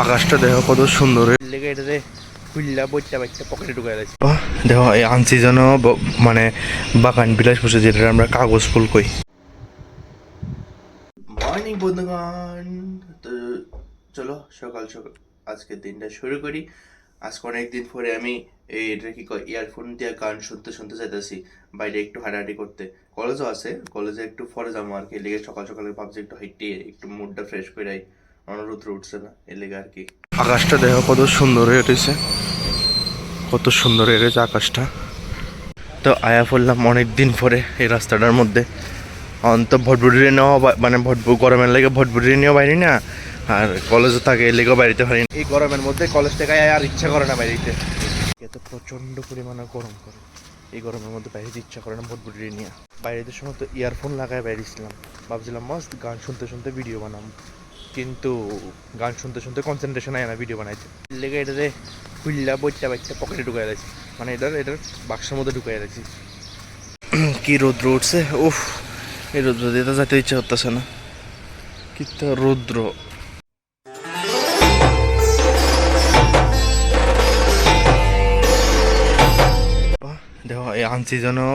আকাশটা দেখো কত সুন্দর লেগে এটাতে খুললা বইটা বাইটটা পকেটে ঢুকাই দিয়েছি। দেখো এই আনসিজন মানে বাগান বিলাস বসে যেটা আমরা কাগজ ফুল কই। মর্নিং বন্ধুগণ, তো চলো সকাল সকাল আজকের দিনটা শুরু করি। আজকে অনেকদিন পরে আমি এটা কি কয় ইয়ারফোন দিয়ে গান শুনতে শুনতে যাইতেছি বাইরে একটু হাঁটাহাঁটি করতে। কলেজও আছে, কলেজে একটু পরে যাবো আর কি। এর লেগে সকাল সকালে ভাবছি একটু হাঁটিয়ে একটু মুডটা ফ্রেশ করে আই, রৌদ্র উঠছে না এর লেগে আর কি। আকাশটা দেখো কত সুন্দর হয়ে উঠেছে, কত সুন্দর হয়ে গেছে আকাশটা। তো আয়া পড়লাম অনেক দিন পরে এই রাস্তাটার মধ্যে। অন্ত ভটভুটি নেওয়া মানে গরমের লেগে ভটভুটি নিয়েও বাইরে না, আর কলেজও থাকে এর লেগেও বাড়িতে পারি না। এই গরমের মধ্যে কলেজ থেকে আর ইচ্ছা করে না বাইরেতে, এত প্রচণ্ড পরিমাণে গরম করে। এই গরমের মধ্যে বাইরে ইচ্ছা করে না ভটভুটি নিয়ে। বাইরেতে সময় তো ইয়ারফোন লাগায় বাইরেছিলাম, ভাবছিলাম মাস্ট গান শুনতে শুনতে ভিডিও বানাবো, কিন্তু গান শুনতে শুনতে কনসেন্ট্রেশন হয় না ভিডিও বানাইতে। লেগে এটাতে খুললা বইটা বাইটটা পকেটে ঢুকাই দিয়েছি, মানে এটার বাক্সের মধ্যে ঢুকাই দিয়েছি। কি রৌদ্র উঠছে, উফ! এই রৌদ্র দিয়ে তো যেতে ইচ্ছা করতেছে না, কিন্তু রৌদ্র। দেখো এই আনসিজনও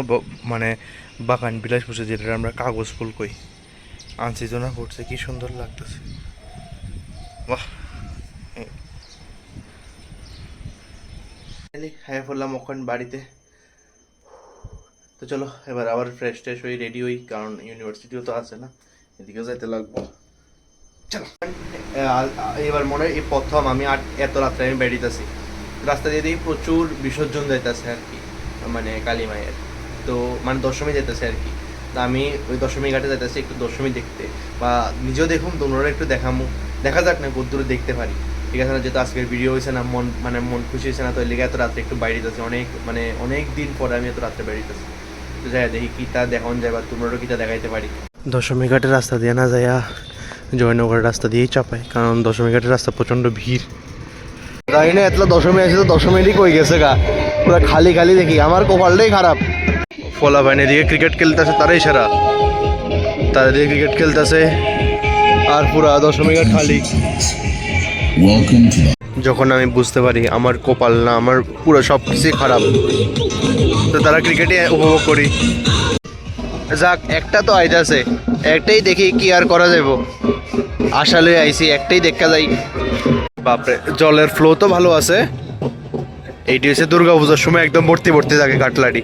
মানে বাগান বিলাস বসে যেটা আমরা কাগজ ফুল কই, আনসিজনও পড়ছে, কি সুন্দর লাগতেছে, বাহ! হ্যাঁ বললাম ওখান বাড়িতে। তো চলো এবার আবার ফ্রেশ ট্রেশ হয়ে রেডি হই, কারণ ইউনিভার্সিটিও তো আছে না, এদিকেও যাইতে লাগবো। চলো এবার মনে হয় এই প্রথম আমি এত রাত্রে আমি বেরিয়েছি। রাস্তা দিয়ে দেখি প্রচুর বিসর্জন যাইতেছে আর কি, মানে কালী মায়ের। তো মানে দশমী যেতেছে আর কি। তা আমি ওই দশমী ঘাটে যাইতেছি একটু দশমী দেখতে, বা নিজেও দেখুন, তোমরা একটু দেখামো, দেখা যাক না কত দূরে দেখতে পারি। ঠিক আছে না, যেহেতু আজকের ভিডিও হয়েছে না, মন খুশি হয়েছে না, তো লেগে এত রাত্রে একটু বাইরে যাচ্ছি। অনেক দিন পরে আমি এত রাত্রে বেরিয়েছি। তো যাই দেখি কি তা দেখান যায়, বা তোমরাও কি তা দেখাইতে পারি। দশমী ঘাটের রাস্তা দিয়ে না যাইয়া জয়নগরের রাস্তা দিয়েই চাপাই, কারণ দশমী ঘাটের রাস্তা প্রচণ্ড ভিড়। তাই না, এতলা দশমী আছে তো দশমীরই কই গেছে গা, পুরো খালি খালি দেখি। আমার কপালটাই খারাপ। ফলা বাইনে দিকে ক্রিকেট খেলতেছে, তারাই সেরা, তারা দিয়ে ক্রিকেট খেলতেছে, আর পুরা দশমী ঘাট খালি। যখন আমি বুঝতে পারি আমার কপাল না, আমার পুরো সব কিছুই খারাপ, তো তারা ক্রিকেটই উপভোগ করি। যাক, একটা তো আইতাছে, একটাই দেখি কি আর করা যাব। আশালে আইসি, একটাই দেখা যাই। বাপরে, জলের ফ্লো তো ভালো আছে। এইটি হচ্ছে দুর্গা পূজার সময় একদম ভর্তি ভর্তি থাকে কাটলারি।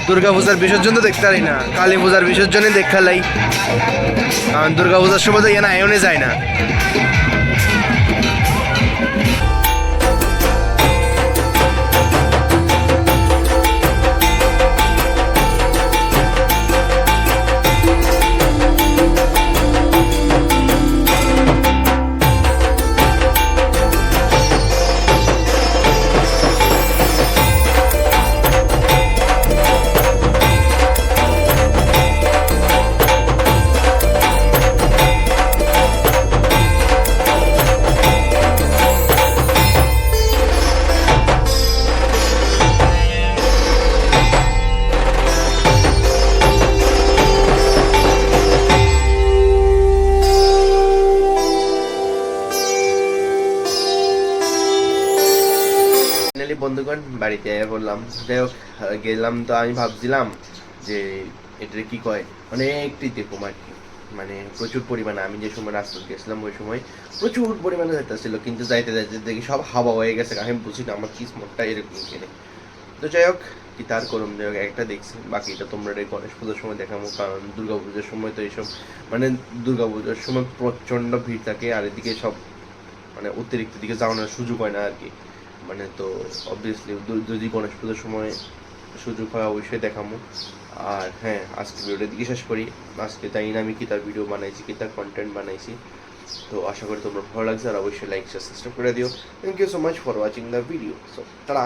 দুর্গা পূজার বিসর্জন তো দেখতে পারি না, কালী পূজার বিসর্জনে দেখা লাই, কারণ দুর্গা পূজার সময় তো এনা আয়নে যায় না। বন্ধুগণ বাড়িতে বললাম, যাই হোক গেলাম। তো আমি ভাবছিলাম যে এটা কি কয় অনেকটি দেখুম আর কি, মানে প্রচুর পরিমাণে। আমি যে সময় রাস্তা গেছিলাম ওই সময় প্রচুর পরিমাণে যাইতেছিল, কিন্তু যাইতে যাইতে দেখি সব হাওয়া হয়ে গেছে। আমি বুঝি না আমার কিসমতটা এরকম কেনে। তো যাই হোক, কি তার করুন, যাই হোক একটা দেখছি, বাকিটা তোমরা এই গণেশ পুজোর সময় দেখাবো, কারণ দুর্গা পুজোর সময় তো এইসব মানে দুর্গা পুজোর সময় প্রচণ্ড ভিড় থাকে, আর এদিকে সব মানে অতিরিক্ত দিকে যাওয়ানোর সুযোগ হয় না আর কি। মানে তো অবভিয়াসলি যদি গণেশ পুজোর সময় সুযোগ হয় অবশ্যই দেখাবো। আর হ্যাঁ, আজকে ভিডিওটা দিকে শেষ করি। আজকে তাই না আমি কি তার ভিডিও বানাইছি, কি তার কন্টেন্ট বানাইছি। তো আশা করি তোমরা ভালো লাগছে, আর অবশ্যই লাইক শেয়ার সাবস্ক্রাইব করে দিও। Thank you so much for watching the video. So tata.